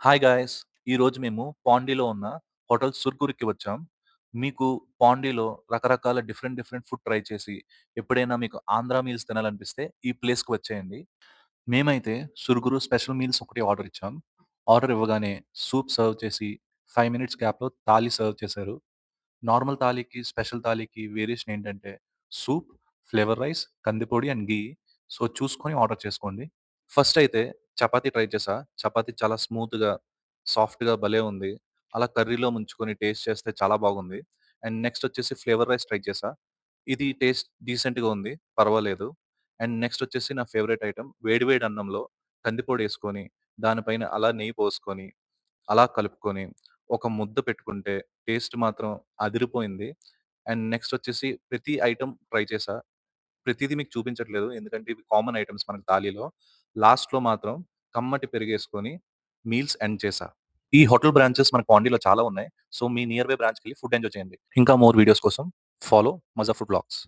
Hi guys! ఈరోజు మేము పాండీలో ఉన్న హోటల్ సుర్గురికి వచ్చాం. మీకు పాండీలో రకరకాల డిఫరెంట్ ఫుడ్ ట్రై చేసి, ఎప్పుడైనా మీకు ఆంధ్ర మీల్స్ తినాలనిపిస్తే ఈ ప్లేస్‌కి వచ్చేయండి. మేమైతే సురుగురు స్పెషల్ మీల్స్ ఒకటి ఆర్డర్ ఇచ్చాం. ఆర్డర్ ఇవ్వగానే సూప్ సర్వ్ చేసి 5 మినిట్స్ గ్యాప్‌లో థాలీ సర్వ్ చేశారు. నార్మల్ థాలీకి, స్పెషల్ థాలీకి వేరియేషన్ ఏంటంటే సూప్, ఫ్లేవర్ రైస్, కందిపొడి అండ్ ఘీ. సో, చూసుకొని ఆర్డర్ చేసుకోండి. ఫస్ట్ అయితే చపాతీ ట్రై చేశా. చపాతీ చాలా స్మూత్‌గా, సాఫ్ట్‌గా భలే ఉంది. అలా కర్రీలో ముంచుకొని టేస్ట్ చేస్తే చాలా బాగుంది. అండ్ నెక్స్ట్ వచ్చేసి ఫ్లేవర్ రైస్ ట్రై చేశా. ఇది టేస్ట్ డీసెంట్‌గా ఉంది. పర్వాలేదు. అండ్ నెక్స్ట్ వచ్చేసి నా ఫేవరెట్ ఐటెమ్ వేడి వేడి అన్నంలో కందిపొడేసుకొని, దానిపైన అలా నెయ్యి పోసుకొని, అలా కలుపుకొని, ఒక ముద్ద పెట్టుకుంటే టేస్ట్ మాత్రం అదిరిపోయింది. అండ్ నెక్స్ట్ వచ్చేసి ప్రతి ఐటెమ్ ట్రై చేశా. ప్రతీదీ మీకు చూపించట్లేదు. ఎందుకంటే ఇవి కామన్ ఐటెమ్స్ మనకు థాలీలో. లాస్ట్‌లో మాత్రం కమ్మటి పెరుగేసుకొని మీల్స్ ఎండ్ చేశా. ఈ హోటల్ బ్రాంచెస్ మనకు పాండీలో చాలా ఉన్నాయి. సో, మీ నియర్ బై బ్రాంచ్‌కెళ్ళి ఫుడ్ ఎంజాయ్ చేయండి. ఇంకా మోర్ వీడియోస్ కోసం ఫాలో మజా ఫుడ్ వ్లాగ్స్.